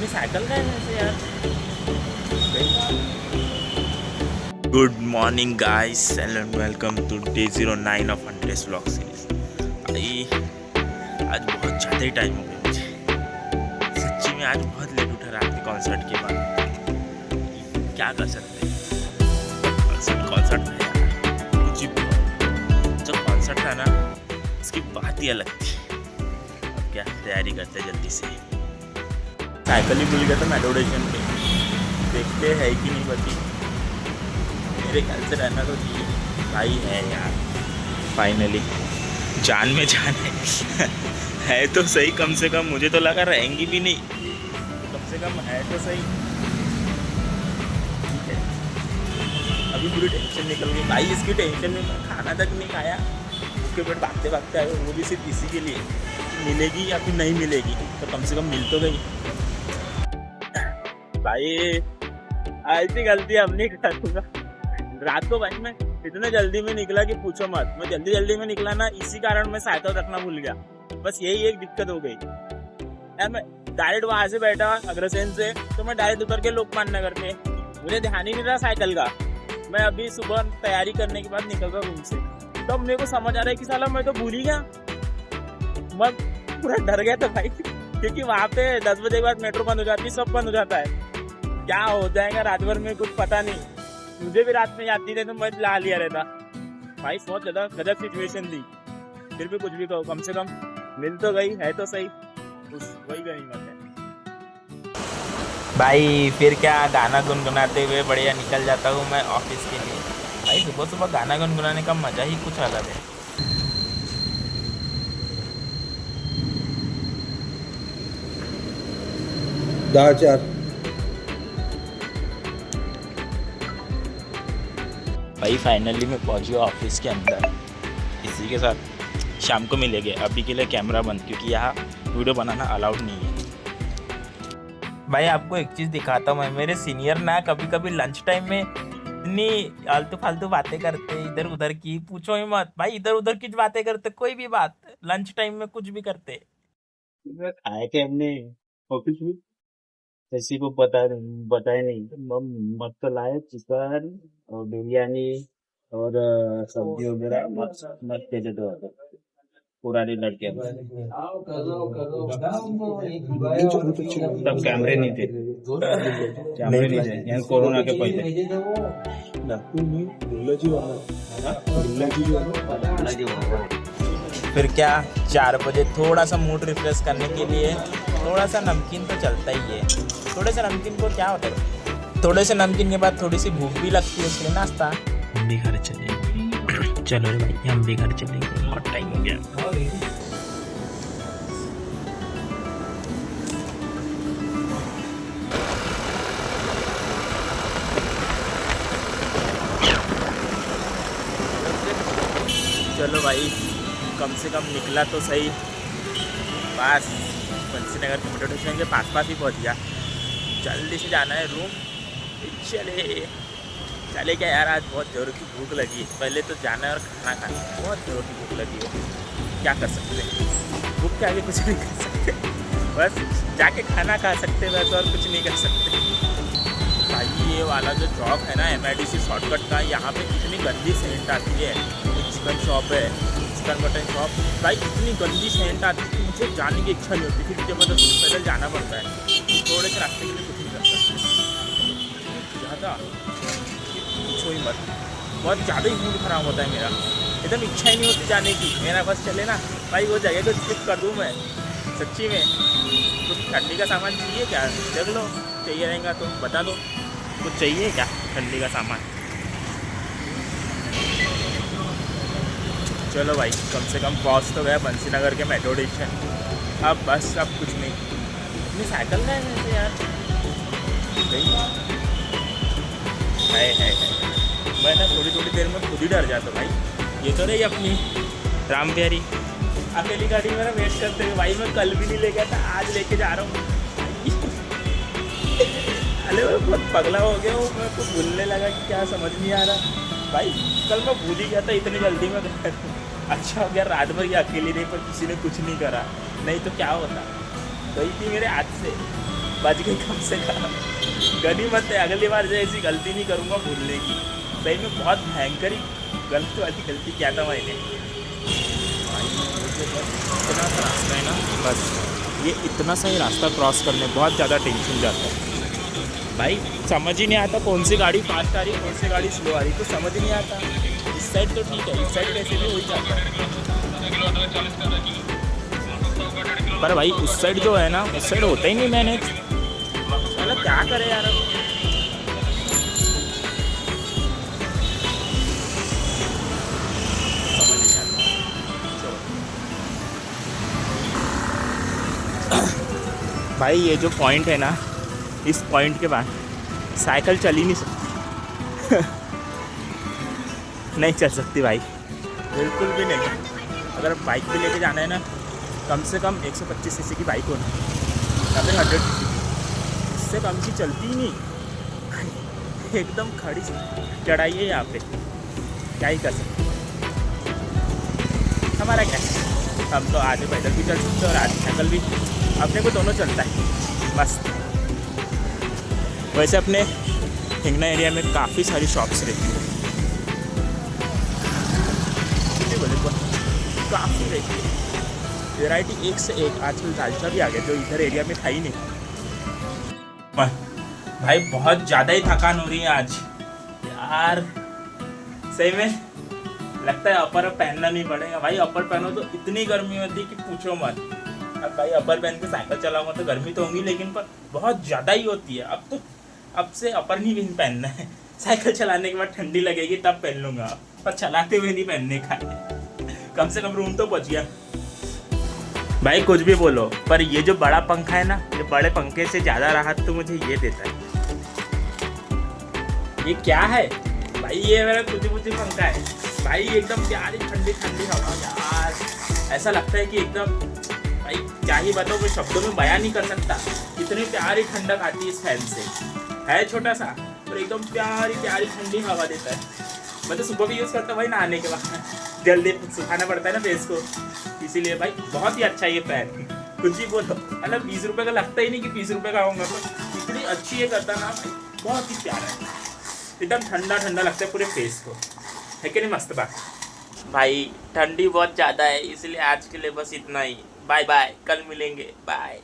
अपनी साइकिल का है वैसे यार। Good morning guys and welcome to day 09 of hundred vlog series. भाई आज बहुत ज़्यादा ही टाइम हो गया मुझे, सच्ची में। आज बहुत लेट उठा रात के कॉन्सर्ट के बाद। क्या कर सकते हैं, कॉन्सर्ट था यार, कुछ ही बोलो। जब कॉन्सर्ट था ना, उसकी बात ही अलग थी। अब क्या तैयारी करते जल्दी से। साइकिल ही भूल गया था मेट्रो स्टेशन पे, देखते है कि नहीं बची। मेरे ख्याल से रहना तो चाहिए भाई, है यार। फाइनली जान में जान है तो सही, कम से कम। मुझे तो लगा रहेंगी भी नहीं, तो कम से कम है तो सही। ठीक है, अभी पूरी टेंशन निकल गई भाई। इसकी टेंशन में मैं खाना तक नहीं खाया, उसके बाद भागते भागते आए, वो भी सिर्फ इसी के लिए मिलेगी या फिर नहीं मिलेगी, तो कम से कम मिल तो गई। भाई ऐसी गलती अब नहीं करूँगा। रात को भाई मैं इतने जल्दी में निकला कि पूछो मत। मैं जल्दी में निकला ना, इसी कारण मैं साइकिल रखना भूल गया। बस यही एक दिक्कत हो गई यार। मैं डायरेक्ट वहां से बैठा अग्रसेन से, तो मैं डायरेक्ट उतर के लोकमान्य नगर पे, मुझे ध्यान ही नहीं रहा साइकिल का। मैं अभी सुबह तैयारी करने के बाद निकल रहा रूम से, तो मेरे को समझ आ रहा है कि साला मैं तो भूल ही गया। मैं पूरा डर गया था भाई, क्योंकि वहां पे 10 बजे के बाद मेट्रो बंद हो जाती है, सब बंद हो जाता है। क्या हो जाएगा रात भर में कुछ पता नहीं। मुझे भी रात में याद नहीं, तो मैं ला लिया रहता भाई। बहुत ज्यादा गजब सिचुएशन थी। फिर भी कुछ भी कहो, कम से कम मिल तो गई, है तो सही, उस वही गनीमत है भाई। फिर क्या, गाना गुनगुनाते हुए बढ़िया निकल जाता हूँ मैं ऑफिस के लिए। भाई सुबह सुबह गाना गुनगुनाने का मजा ही कुछ अलग है। 10,000 भाई फाइनली मैं पहुंच गया ऑफिस के अंदर। इसी के साथ शाम को मिलेंगे। अभी के लिए कैमरा बंद, क्योंकि यहाँ वीडियो बनाना अलाउड नहीं है। भाई आपको एक चीज़ दिखाता हूँ मैं। मेरे सीनियर ना कभी कभी लंच टाइम में इतनी आलतू फालतू बातें करते, इधर उधर की पूछो ही मत भाई। इधर उधर की बातें करते, कोई भी बात लंच टाइम में कुछ भी करते। खाए थे हमने ऑफिस में, किसी को बताया नहीं। मस्त लाए चिकन और बिरयानी और सब्जी वगैरह मस्त मस्त दे दो। पुराने लड़के तब कैमरे नहीं थे, कैमरे नहीं थे यहाँ कोरोना के पहले। नागपुर में गुल्लाजी वाला फिर क्या, 4 बजे थोड़ा सा मूड रिफ्रेश करने के लिए थोड़ा सा नमकीन तो चलता ही है। थोड़े से नमकीन को क्या होता है, थोड़े से नमकीन के बाद थोड़ी सी भूख भी लगती है, इसलिए नाश्ता। हम भी घर चलेंगे, चलो रे भाई, हम भी घर चलेंगे, बहुत टाइम हो गया। चलो भाई, कम से कम निकला तो सही। बस बंसीनगर के मेट्रो स्टेशन के पास ही पहुंच गया। जल्दी से जाना है रूम। चले क्या यार, आज बहुत जोरों की भूख लगी है। पहले तो जाना है और खाना खाना है। बहुत जोरों की भूख लगी है, क्या कर सकते हैं। भूख के आगे कुछ नहीं कर सकते, बस जाके खाना खा सकते हैं, बस और कुछ नहीं कर सकते। भाई ये वाला जो चौक है ना, MIDC शॉर्टकट का, यहाँ पे इतनी गंदी सेंट आती है। एक चिकन शॉप है, चिकन मटन शॉप। भाई इतनी गंदी सेंट आती है कि मुझे जाने की इच्छा नहीं होती, फिर जबरदस्ती पैदल जाना पड़ता है। थोड़े से रास्ते के लिए कुछ नहीं कर सकते ज़्यादा, पूछो ही मत। बहुत ज़्यादा ही मूड खराब होता है मेरा, एकदम इच्छा ही नहीं होती जाने की। मेरा बस चले ना भाई, वो जगह को स्किप कर दूँ मैं सच्ची में। कुछ ठंडी का सामान चाहिए क्या, देख लो, चाहिए रहेगा तो बता दो। कुछ चाहिए क्या ठंडी का सामान? चलो भाई, कम से कम पहुंच तो गया बंसीनगर के मेट्रो स्टेशन। अब बस, अब कुछ नहीं। अपनी साइकिल का है वैसे यार, है। मैं ना थोड़ी देर में खुद ही डर जाता भाई। ये तो रही अपनी राम प्यारी अकेली गाड़ी मेरा वेट करते हुए। भाई मैं कल भी नहीं ले गया था, आज लेके जा रहा हूँ। अरे मैं बहुत पगला हो गया हूँ, मैं कुछ भूलने लगा कि क्या समझ नहीं आ रहा भाई। कल मैं भूल ही गया था, इतनी जल्दी में अच्छा हो गया रात भर ये अकेली रही, पर किसी ने कुछ नहीं करा, नहीं तो क्या होता। गई थी मेरे हाथ से, बच गई कम से कम। गनीमत है, अगली बार जो ऐसी गलती नहीं करूँगा भूलने की। सही में बहुत भयंकर ही गलत वाली गलती किया था मैंने। इतना सा रास्ता है ना, बस ये इतना सा ही रास्ता क्रॉस करने बहुत ज़्यादा टेंशन जाता है भाई। समझ ही नहीं आता कौन सी गाड़ी फास्ट आ रही है, कौन सी गाड़ी स्लो आ रही है, तो समझ नहीं आता। इस साइड तो ठीक है, इस साइड कैसे भी हो ही जाता है, पर भाई उस साइड जो है ना, उस साइड होता ही नहीं मैनेज। मतलब क्या करे यार अब। समझ नहीं आता। भाई ये जो पॉइंट है ना, इस पॉइंट के बाद साइकिल चल ही नहीं सकती। नहीं चल सकती भाई, बिल्कुल भी नहीं। अगर बाइक पे लेके जाना है ना, कम से कम 125 सीसी की बाइक होना, या फिर 100 सीसी, इससे कम की चलती ही नहीं। एकदम खड़ी चढ़ाई है यहाँ पे, क्या ही कर सकते। हमारा क्या, हम तो आधे पैदल भी चल सकते और आधे साइकिल भी, अपने को दोनों चलता है मस्त। वैसे अपने हिंगना एरिया में काफ़ी सारी शॉप्स रहती है, बोले काफ़ी रहती है, वैरायटी एक से एक। आजकल दालचा भी आ गया जो इधर एरिया में था ही नहीं। भाई बहुत ज़्यादा ही थकान हो रही है आज यार, सही में लगता है अपर पहनना नहीं पड़ेगा भाई। अपर पहनो तो इतनी गर्मी होती है कि पूछो मत। अब भाई अपर पहन के साइकिल चलाऊंगा तो गर्मी तो होगी, लेकिन पर बहुत ज़्यादा ही होती है। अब तो अब से अपर नहीं पहनना है, साइकिल चलाने के बाद ठंडी लगेगी तब पहन लूँगा, पर चलाते हुए नहीं पहनने का है। कम से कम रूम तो पहुँच गया भाई। कुछ भी बोलो, पर ये जो बड़ा पंखा है ना, ये बड़े पंखे से ज़्यादा राहत तो मुझे ये देता है। ये क्या है भाई, ये मेरा कुछ पंखा है भाई, एकदम प्यारी ठंडी ठंडी हवा यार। ऐसा लगता है कि एकदम भाई क्या ही बताओ, मैं शब्दों में बयान नहीं कर सकता, इतनी प्यारी ठंडक आती है इस फैन से। है छोटा सा पर एकदम प्यारी प्यारी ठंडी हवा देता है। मैं तो सुबह भी यूज़ करता हूँ भाई, नहाने के बाद जल्दी सुखाना पड़ता है ना फेस को, इसीलिए भाई बहुत ही अच्छा ये फैन। कुछ ही बोलो, मतलब 20 रुपये का लगता ही नहीं कि 20 रुपये का आऊँगा, पर इतनी अच्छी ये करता ना भाई, बहुत ही प्यारा है, एकदम ठंडा ठंडा लगता है पूरे फेस को, है कि नहीं। मस्त बात भाई, ठंडी बहुत ज़्यादा है, इसलिए आज के लिए बस इतना ही। बाय बाय, कल मिलेंगे, बाय।